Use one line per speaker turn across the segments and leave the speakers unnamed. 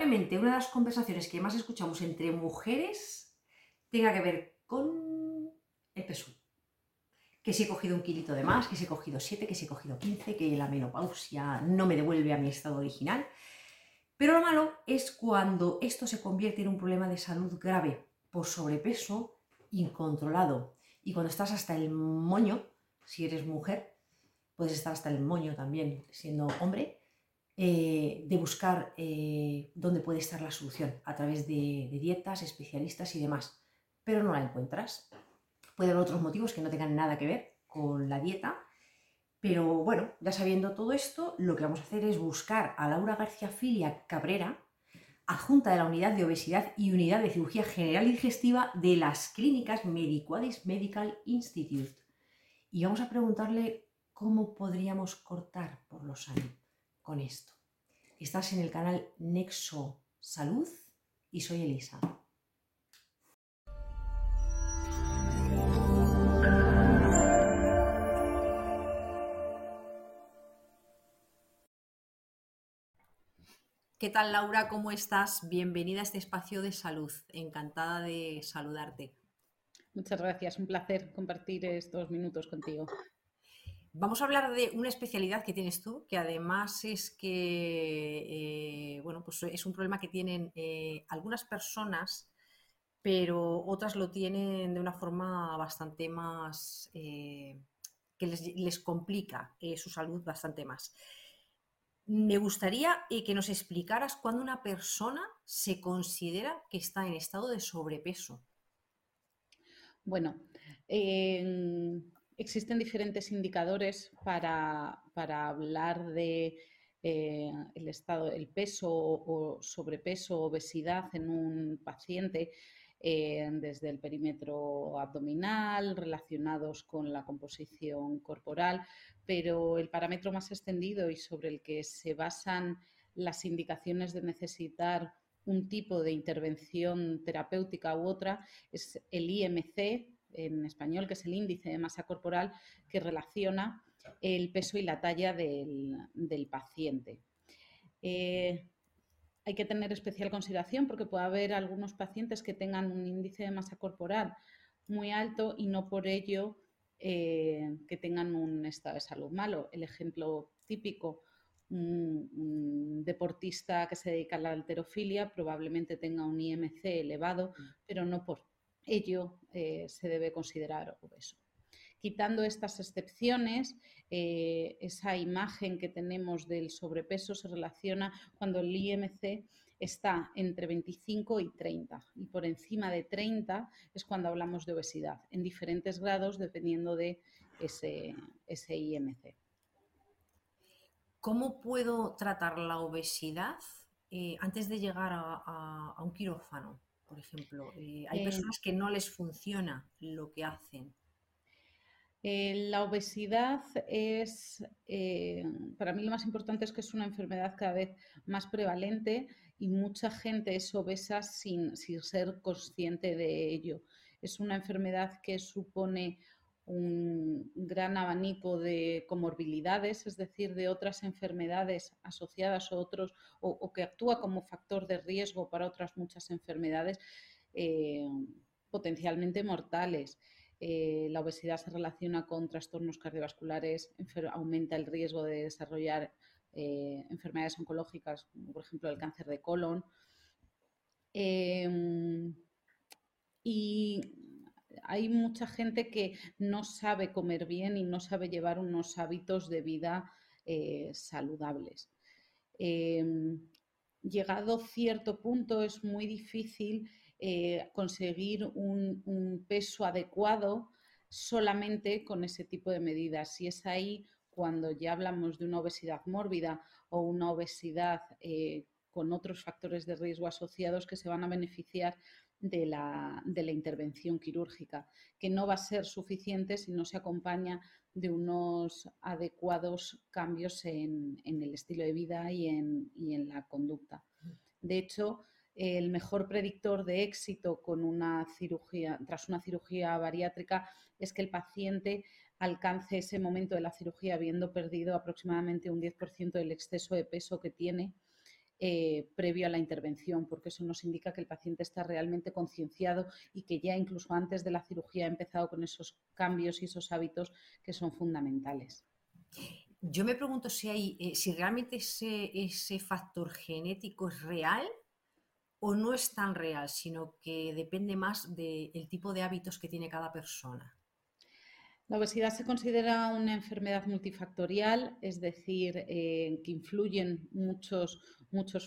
probablemente una de las conversaciones que más escuchamos entre mujeres tenga que ver con el peso. Que si he cogido un kilito de más, que si he cogido 7, que si he cogido 15, que la menopausia no me devuelve a mi estado original. Pero lo malo es cuando esto se convierte en un problema de salud grave por sobrepeso incontrolado. Y cuando estás hasta el moño, si eres mujer, puedes estar hasta el moño también siendo hombre, de buscar dónde puede estar la solución a través de dietas, especialistas y demás. Pero no la encuentras. Puede haber otros motivos que no tengan nada que ver con la dieta, pero bueno, ya sabiendo todo esto, lo que vamos a hacer es buscar a Laura García Filia Cabrera, adjunta de la Unidad de Obesidad y Unidad de Cirugía General y Digestiva de las clínicas Mediquadis Medical Institute. Y vamos a preguntarle cómo podríamos cortar por lo sano con esto. Estás en el canal Nexo Salud y soy Elisa. ¿Qué tal, Laura? ¿Cómo estás? Bienvenida a este espacio de salud. Encantada de saludarte.
Muchas gracias, un placer compartir estos minutos contigo.
Vamos a hablar de una especialidad que tienes tú, que además es que, bueno, pues es un problema que tienen algunas personas, pero otras lo tienen de una forma bastante más, que les complica su salud bastante más. Me gustaría que nos explicaras cuándo una persona se considera que está en estado de sobrepeso.
Bueno, existen diferentes indicadores para hablar de el estado, el peso o sobrepeso, obesidad en un paciente, desde el perímetro abdominal, relacionados con la composición corporal, pero el parámetro más extendido y sobre el que se basan las indicaciones de necesitar un tipo de intervención terapéutica u otra es el IMC, en español, que es el índice de masa corporal, que relaciona el peso y la talla del paciente. Hay que tener especial consideración porque puede haber algunos pacientes que tengan un índice de masa corporal muy alto y no por ello que tengan un estado de salud malo. El ejemplo típico, un deportista que se dedica a la halterofilia probablemente tenga un IMC elevado, pero no por ello se debe considerar obeso. Quitando estas excepciones, esa imagen que tenemos del sobrepeso se relaciona cuando el IMC está entre 25 y 30 y por encima de 30 es cuando hablamos de obesidad, en diferentes grados dependiendo de ese IMC.
¿Cómo puedo tratar la obesidad antes de llegar a un quirófano, por ejemplo? Hay
Eh,
personas que no les funciona lo que hacen.
La obesidad es, para mí lo más importante es que es una enfermedad cada vez más prevalente y mucha gente es obesa sin ser consciente de ello. Es una enfermedad que supone un gran abanico de comorbilidades, es decir, de otras enfermedades asociadas o que actúa como factor de riesgo para otras muchas enfermedades eh, potencialmente mortales. La obesidad se relaciona con trastornos cardiovasculares, aumenta el riesgo de desarrollar enfermedades oncológicas, como por ejemplo el cáncer de colon. Y hay mucha gente que no sabe comer bien y no sabe llevar unos hábitos de vida saludables. Eh, Llegado cierto punto es muy difícil conseguir un peso adecuado solamente con ese tipo de medidas. Y es ahí cuando ya hablamos de una obesidad mórbida o una obesidad con otros factores de riesgo asociados que se van a beneficiar de la intervención quirúrgica, que no va a ser suficiente si no se acompaña de unos adecuados cambios en el estilo de vida y en la conducta. De hecho, el mejor predictor de éxito con una cirugía, tras una cirugía bariátrica, es que el paciente alcance ese momento de la cirugía habiendo perdido aproximadamente un 10% del exceso de peso que tiene previo a la intervención, porque eso nos indica que el paciente está realmente concienciado y que ya incluso antes de la cirugía ha empezado con esos cambios y esos hábitos que son fundamentales.
Yo me pregunto si realmente ese factor genético es real o no es tan real, sino que depende más del tipo de hábitos que tiene cada persona.
La obesidad se considera una enfermedad multifactorial, es decir, que influyen muchos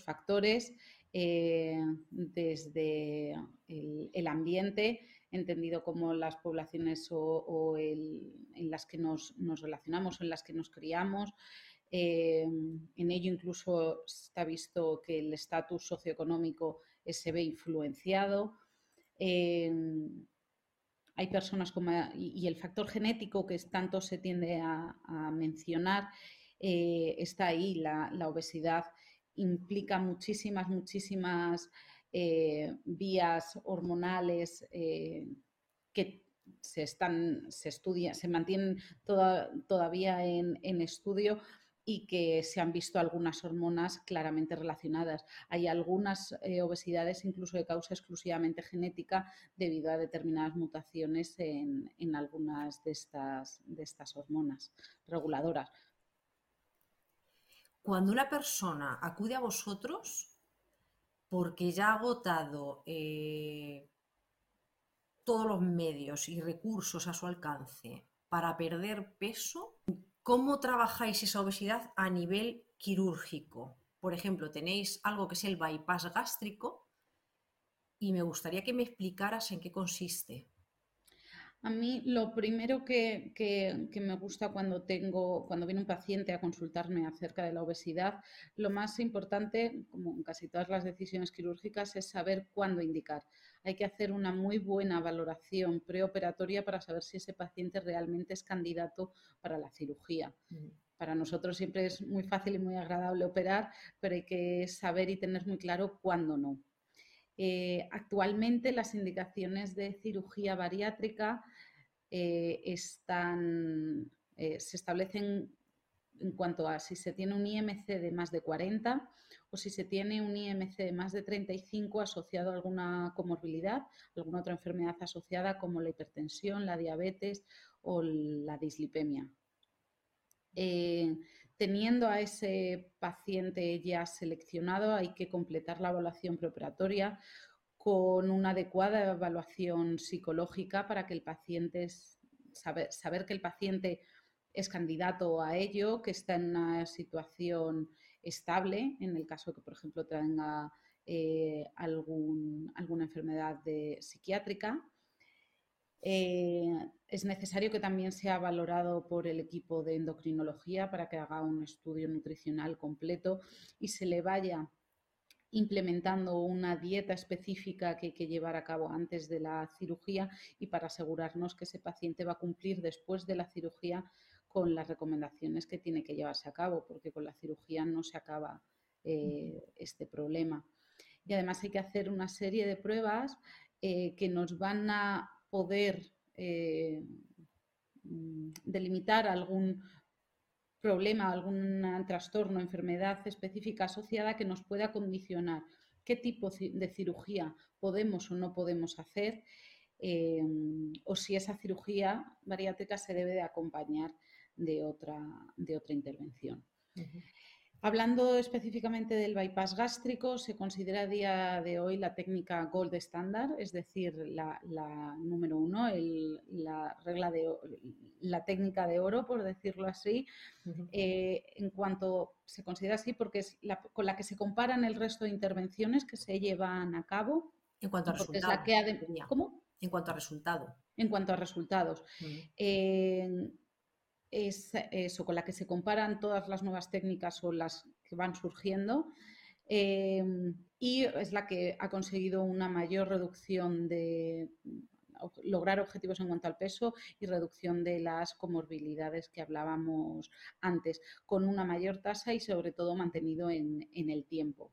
factores, desde el ambiente, entendido como las poblaciones en las que nos relacionamos o en las que nos criamos. En ello incluso está visto que el estatus socioeconómico se ve influenciado. Eh, Hay personas y el factor genético que tanto se tiende a mencionar, está ahí. La obesidad implica muchísimas vías hormonales que se mantienen todavía en estudio y que se han visto algunas hormonas claramente relacionadas. Hay algunas obesidades incluso de causa exclusivamente genética debido a determinadas mutaciones en algunas de estas hormonas reguladoras.
Cuando una persona acude a vosotros porque ya ha agotado todos los medios y recursos a su alcance para perder peso, ¿cómo trabajáis esa obesidad a nivel quirúrgico? Por ejemplo, tenéis algo que es el bypass gástrico y me gustaría que me explicaras en qué consiste.
A mí lo primero que me gusta cuando viene un paciente a consultarme acerca de la obesidad, lo más importante, como en casi todas las decisiones quirúrgicas, es saber cuándo indicar. Hay que hacer una muy buena valoración preoperatoria para saber si ese paciente realmente es candidato para la cirugía. Para nosotros siempre es muy fácil y muy agradable operar, pero hay que saber y tener muy claro cuándo no. Actualmente las indicaciones de cirugía bariátrica se establecen en cuanto a si se tiene un IMC de más de 40 o si se tiene un IMC de más de 35 asociado a alguna comorbilidad, alguna otra enfermedad asociada como la hipertensión, la diabetes o la dislipemia. Teniendo a ese paciente ya seleccionado, hay que completar la evaluación preoperatoria con una adecuada evaluación psicológica para que el paciente, saber que el paciente es candidato a ello, que está en una situación estable, en el caso que, por ejemplo, tenga alguna enfermedad psiquiátrica. Es necesario que también sea valorado por el equipo de endocrinología para que haga un estudio nutricional completo y se le vaya implementando una dieta específica que hay que llevar a cabo antes de la cirugía y para asegurarnos que ese paciente va a cumplir después de la cirugía con las recomendaciones que tiene que llevarse a cabo, porque con la cirugía no se acaba este problema. Y además hay que hacer una serie de pruebas que nos van a poder delimitar algún problema, algún trastorno, enfermedad específica asociada que nos pueda condicionar qué tipo de cirugía podemos o no podemos hacer, o si esa cirugía bariátrica se debe de acompañar de otra intervención. Hablando específicamente del bypass gástrico, se considera a día de hoy la técnica gold standard, es decir, la número uno, la técnica de oro, por decirlo así, en cuanto se considera así porque es con la que se comparan el resto de intervenciones que se llevan a cabo.
En cuanto a
Porque es la
resultado,
que ¿Cómo?
En cuanto a resultado.
En cuanto a resultados. Es eso, con la que se comparan todas las nuevas técnicas o las que van surgiendo, y es la que ha conseguido una mayor reducción lograr objetivos en cuanto al peso y reducción de las comorbilidades que hablábamos antes, con una mayor tasa y sobre todo mantenido en el tiempo.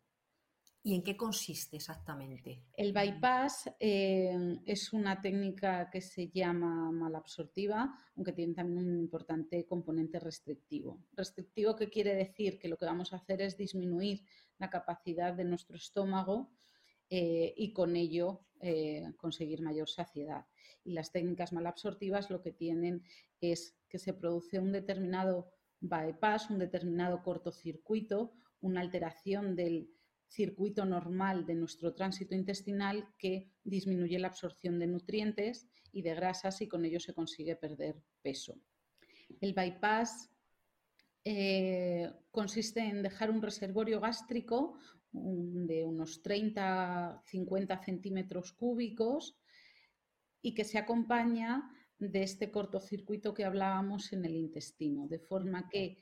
¿Y en qué consiste exactamente?
El bypass es una técnica que se llama malabsortiva, aunque tiene también un importante componente restrictivo. Restrictivo, ¿qué quiere decir? Que lo que vamos a hacer es disminuir la capacidad de nuestro estómago y con ello conseguir mayor saciedad. Y las técnicas malabsortivas lo que tienen es que se produce un determinado bypass, un determinado cortocircuito, una alteración del circuito normal de nuestro tránsito intestinal que disminuye la absorción de nutrientes y de grasas y con ello se consigue perder peso. El bypass consiste en dejar un reservorio gástrico de unos 30-50 centímetros cúbicos y que se acompaña de este cortocircuito que hablábamos en el intestino, de forma que,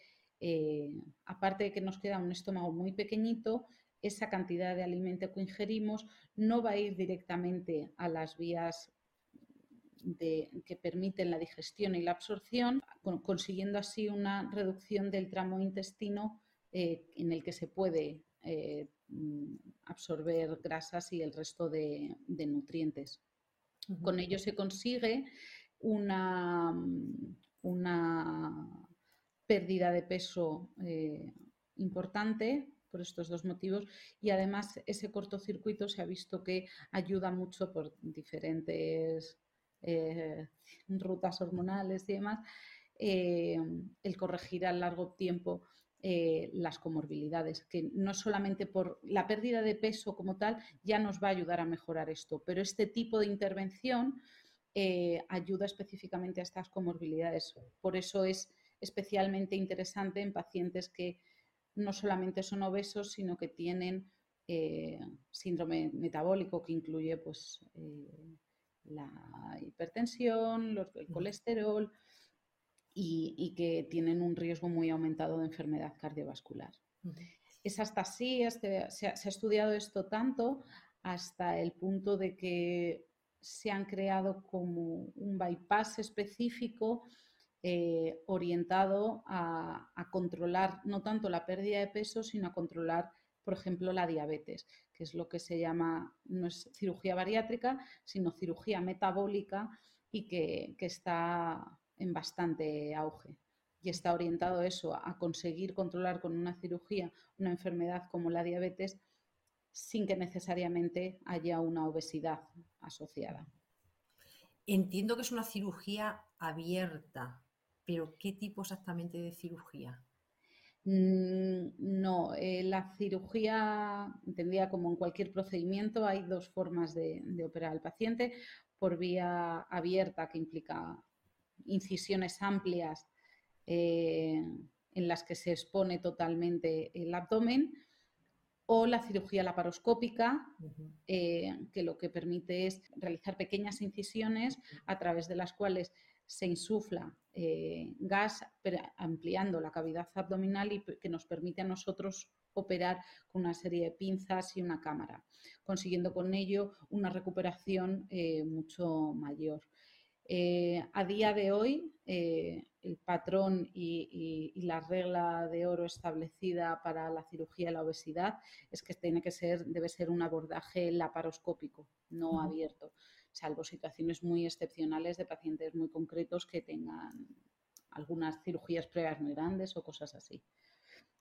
aparte de que nos queda un estómago muy pequeñito, esa cantidad de alimento que ingerimos no va a ir directamente a las vías que permiten la digestión y la absorción, consiguiendo así una reducción del tramo intestino en el que se puede absorber grasas y el resto de nutrientes. Con ello se consigue una, una pérdida de peso importante por estos dos motivos y además ese cortocircuito se ha visto que ayuda mucho por diferentes rutas hormonales y demás, el corregir a largo tiempo las comorbilidades, que no solamente por la pérdida de peso como tal ya nos va a ayudar a mejorar esto, pero este tipo de intervención ayuda específicamente a estas comorbilidades. Por eso es especialmente interesante en pacientes que no solamente son obesos, sino que tienen síndrome metabólico que incluye pues, la hipertensión, el colesterol y que tienen un riesgo muy aumentado de enfermedad cardiovascular. Es hasta así, se ha estudiado esto tanto hasta el punto de que se han creado como un bypass específico orientado a controlar no tanto la pérdida de peso, sino a controlar, por ejemplo, la diabetes, que es lo que se llama, no es cirugía bariátrica, sino cirugía metabólica y que está en bastante auge. Y está orientado eso, a conseguir controlar con una cirugía una enfermedad como la diabetes sin que necesariamente haya una obesidad asociada.
Entiendo que es una cirugía abierta, pero ¿qué tipo exactamente de cirugía?
No, la cirugía, entendida como en cualquier procedimiento, hay dos formas de operar al paciente, por vía abierta, que implica incisiones amplias en las que se expone totalmente el abdomen, o la cirugía laparoscópica, que lo que permite es realizar pequeñas incisiones a través de las cuales se insufla gas ampliando la cavidad abdominal y que nos permite a nosotros operar con una serie de pinzas y una cámara, consiguiendo con ello una recuperación mucho mayor. A día de hoy, el patrón y la regla de oro establecida para la cirugía de la obesidad es que debe ser un abordaje laparoscópico, no abierto, salvo situaciones muy excepcionales de pacientes muy concretos que tengan algunas cirugías previas muy grandes o cosas así.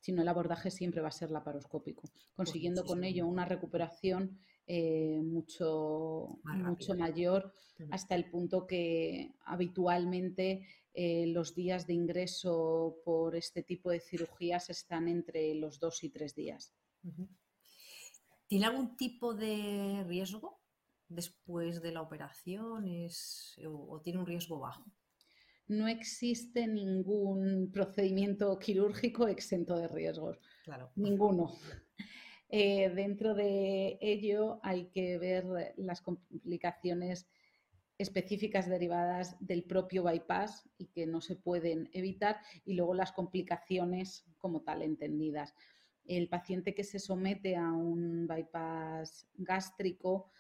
Sino el abordaje siempre va a ser laparoscópico, consiguiendo con ello una recuperación mucho mayor, hasta el punto que habitualmente los días de ingreso por este tipo de cirugías están entre los 2 y 3 días.
¿Tiene algún tipo de riesgo después de la operación o tiene un riesgo bajo?
No existe ningún procedimiento quirúrgico exento de riesgos.
Claro.
Ninguno. Dentro de ello hay que ver las complicaciones específicas derivadas del propio bypass y que no se pueden evitar, y luego las complicaciones como tal entendidas. El paciente que se somete a un bypass gástrico,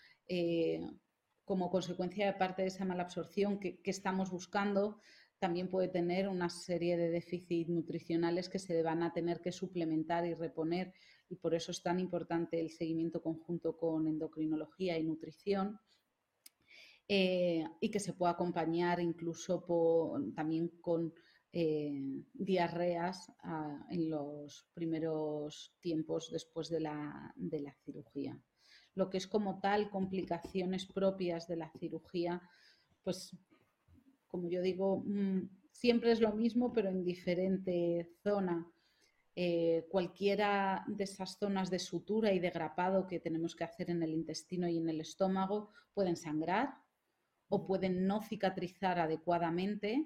como consecuencia de parte de esa mala absorción que estamos buscando, también puede tener una serie de déficits nutricionales que se van a tener que suplementar y reponer y por eso es tan importante el seguimiento conjunto con endocrinología y nutrición. Y que se pueda acompañar incluso también con diarreas en los primeros tiempos después de la cirugía. Lo que es como tal complicaciones propias de la cirugía, pues como yo digo, siempre es lo mismo, pero en diferente zona. Cualquiera de esas zonas de sutura y de grapado que tenemos que hacer en el intestino y en el estómago pueden sangrar o pueden no cicatrizar adecuadamente,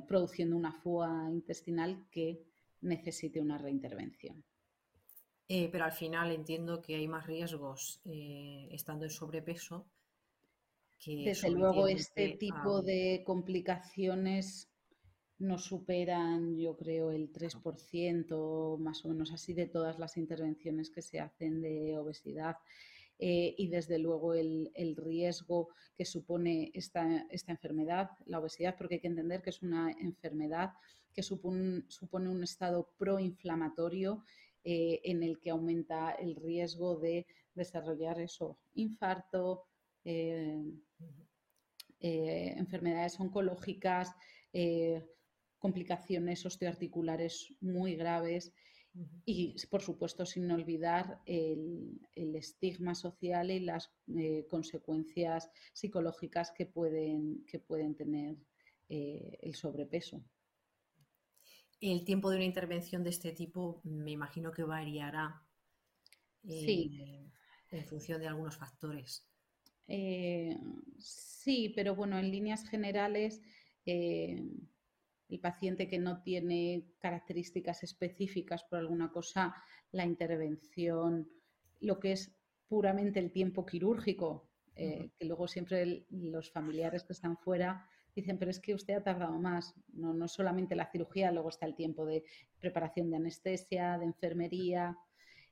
produciendo una fuga intestinal que necesite una reintervención.
Pero al final entiendo que hay más riesgos estando en sobrepeso que
Desde luego, este
sometiéndote a
tipo de complicaciones no superan, yo creo, el
claro.
3%, más o menos así, de todas las intervenciones que se hacen de obesidad. Y desde luego el riesgo que supone esta enfermedad, la obesidad, porque hay que entender que es una enfermedad que supone un estado proinflamatorio en el que aumenta el riesgo de desarrollar eso, infarto, eh, enfermedades oncológicas, eh, complicaciones osteoarticulares muy graves y, por supuesto, sin olvidar el estigma social y las consecuencias psicológicas que pueden tener el sobrepeso.
El tiempo de una intervención de este tipo me imagino que variará
Sí,
en función de algunos factores.
eh, sí, pero bueno, en líneas generales, eh, el paciente que no tiene características específicas por alguna cosa, la intervención, lo que es puramente el tiempo quirúrgico, que luego siempre los familiares que están fuera dicen, pero es que usted ha tardado más. No, no solamente la cirugía, luego está el tiempo de preparación de anestesia, de enfermería,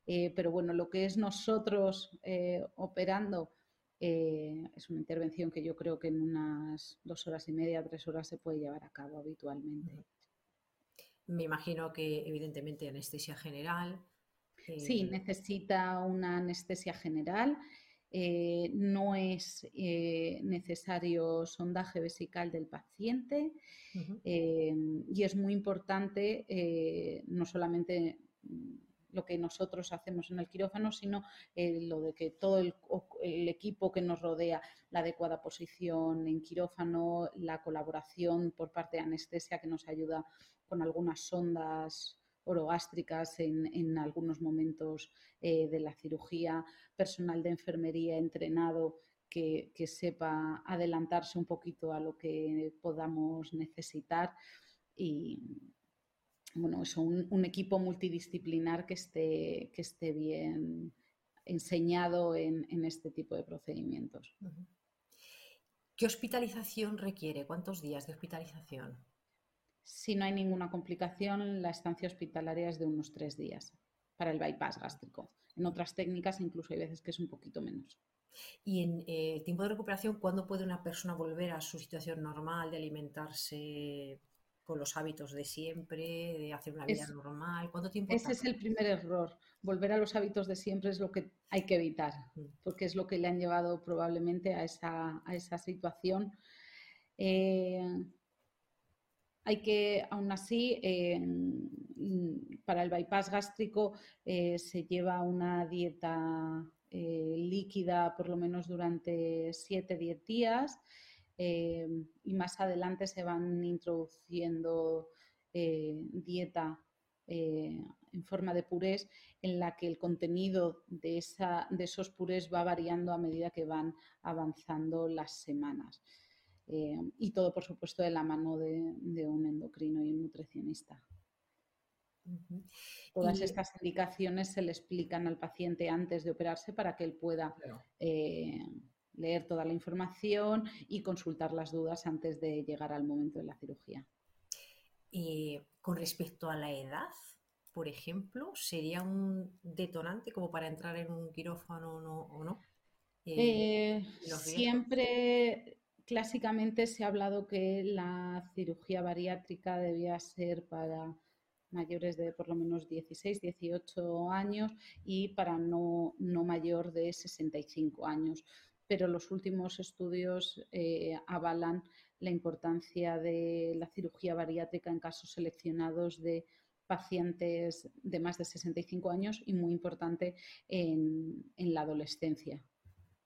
pero bueno, lo que es nosotros operando es una intervención que yo creo que en unas 2 horas y media, 3 horas se puede llevar a cabo habitualmente.
Me imagino que evidentemente anestesia general.
Sí, necesita una anestesia general. No es necesario sondaje vesical del paciente
Ujú.
y es muy importante no solamente lo que nosotros hacemos en el quirófano, sino lo de que todo el equipo que nos rodea, la adecuada posición en quirófano, la colaboración por parte de anestesia que nos ayuda con algunas sondas orogástricas en algunos momentos de la cirugía, personal de enfermería entrenado que sepa adelantarse un poquito a lo que podamos necesitar y bueno, eso, un equipo multidisciplinar que esté bien enseñado en este tipo de procedimientos.
Ujú. ¿Qué hospitalización requiere? ¿Cuántos días de hospitalización?
Si no hay ninguna complicación, la estancia hospitalaria es de unos 3 días para el bypass gástrico. En otras técnicas incluso hay veces que es un poquito menos.
Y en el tiempo de recuperación, ¿cuándo puede una persona volver a su situación normal de alimentarse con los hábitos de siempre, de hacer una vida
Es,
normal? ¿Cuánto tiempo
ese es
tarda?
el primer error. Volver a los hábitos de siempre es lo que hay que evitar,
Mm.
porque es lo que le han llevado probablemente a esa situación. Eh, Hay que, aún así, para el bypass gástrico se lleva una dieta líquida por lo menos durante 7-10 días y más adelante se van introduciendo dieta en forma de purés en la que el contenido de esos purés va variando a medida que van avanzando las semanas. Y todo, por supuesto, de la mano de un endocrino y un nutricionista.
Ujú.
Todas
Y,
estas indicaciones se le explican al paciente antes de operarse para que él pueda
claro,
eh, leer toda la información y consultar las dudas antes de llegar al momento de la cirugía.
con respecto a la edad, por ejemplo, ¿sería un detonante como para entrar en un quirófano o no? ¿Y los riesgos?
Siempre, clásicamente, se ha hablado que la cirugía bariátrica debía ser para mayores de por lo menos 16, 18 años y para no mayor de 65 años. Pero los últimos estudios avalan la importancia de la cirugía bariátrica en casos seleccionados de pacientes de más de 65 años y muy importante en la adolescencia.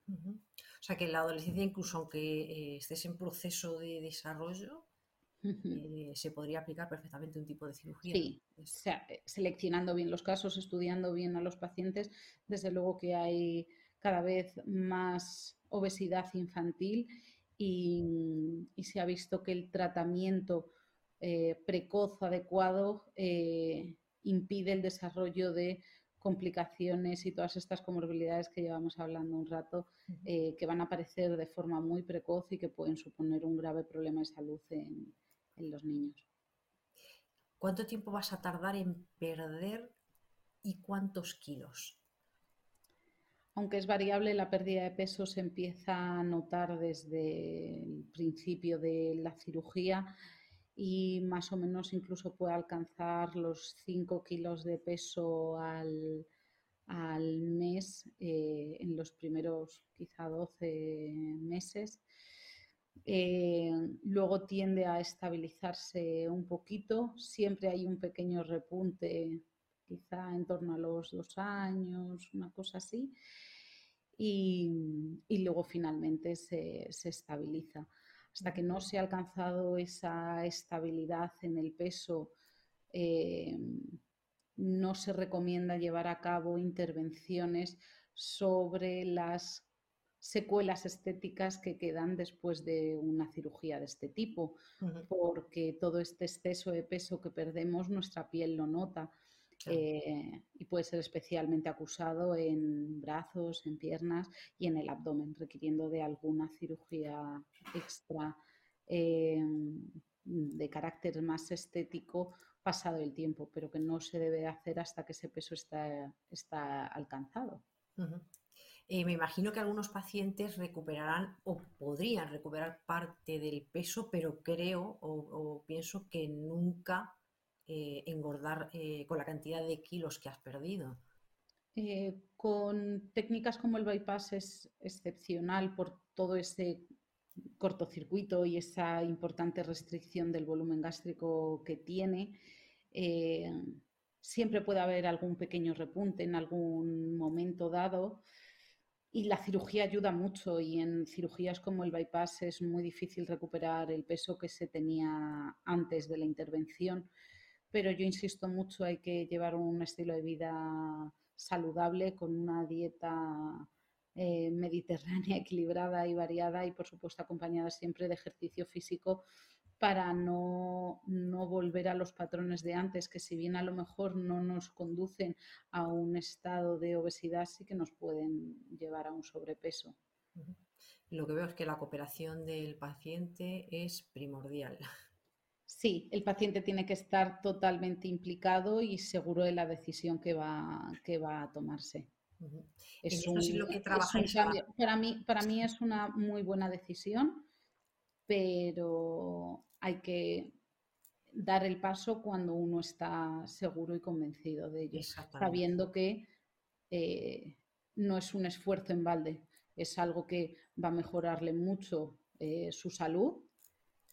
O sea que en la adolescencia, incluso aunque estés en proceso de desarrollo, se podría aplicar perfectamente un tipo de cirugía.
Sí, seleccionando bien los casos, estudiando bien a los pacientes, desde luego que hay cada vez más obesidad infantil y se ha visto que el tratamiento precoz adecuado impide el desarrollo de complicaciones y todas estas comorbilidades que llevamos hablando un rato, que van a aparecer de forma muy precoz y que pueden suponer un grave problema de salud en los niños.
¿Cuánto tiempo vas a tardar en perder y cuántos kilos?
Aunque es variable, la pérdida de peso se empieza a notar desde el principio de la cirugía y más o menos incluso puede alcanzar los 5 kilos de peso al mes en los primeros quizá 12 meses. Luego tiende a estabilizarse un poquito, siempre hay un pequeño repunte, quizá en torno a los 2 años, una cosa así, y luego finalmente se estabiliza. Hasta que no se ha alcanzado esa estabilidad en el peso, no se recomienda llevar a cabo intervenciones sobre las secuelas estéticas que quedan después de una cirugía de este tipo, porque todo este exceso de peso que perdemos, nuestra piel lo nota.
Claro.
Y puede ser especialmente acusado en brazos, en piernas y en el abdomen, requiriendo de alguna cirugía extra de carácter más estético pasado el tiempo, pero que no se debe hacer hasta que ese peso está alcanzado.
Me imagino que algunos pacientes recuperarán o podrían recuperar parte del peso, pero creo o pienso que nunca engordar con la cantidad de kilos que has perdido.
Con técnicas como el bypass es excepcional por todo ese cortocircuito y esa importante restricción del volumen gástrico que tiene. Eh, Siempre puede haber algún pequeño repunte en algún momento dado y la cirugía ayuda mucho y en cirugías como el bypass es muy difícil recuperar el peso que se tenía antes de la intervención, pero yo insisto mucho, hay que llevar un estilo de vida saludable con una dieta mediterránea, equilibrada y variada y por supuesto acompañada siempre de ejercicio físico para no volver a los patrones de antes, que si bien a lo mejor no nos conducen a un estado de obesidad, sí que nos pueden llevar a un sobrepeso.
Lo que veo es que la cooperación del paciente es primordial.
Sí, el paciente tiene que estar totalmente implicado y seguro de la decisión que va a tomarse.
En
Es
esto sí
un,
lo que
es un
trabajáis a la...
cambio. Para mí es una muy buena decisión, pero hay que dar el paso cuando uno está seguro y convencido de ello,
Exactamente.
sabiendo que eh, no es un esfuerzo en balde, es algo que va a mejorarle mucho su salud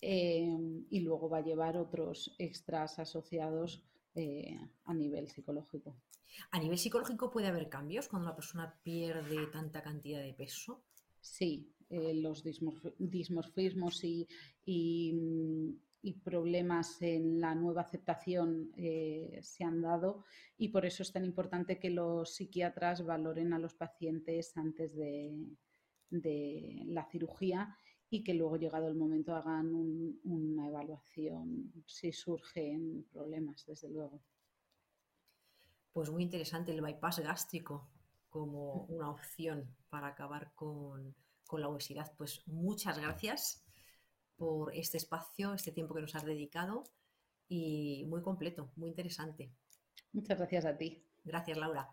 y luego va a llevar otros extras asociados a nivel psicológico.
A nivel psicológico puede haber cambios cuando la persona pierde tanta cantidad de peso.
Sí, los dismorfismos y problemas en la nueva aceptación se han dado y por eso es tan importante que los psiquiatras valoren a los pacientes antes de la cirugía y que luego, llegado el momento, hagan una evaluación si surgen problemas, desde luego.
Pues muy interesante el bypass gástrico como una opción para acabar con la obesidad. Pues muchas gracias por este espacio, este tiempo que nos has dedicado y muy completo, muy interesante.
Muchas gracias a ti.
Gracias, Laura.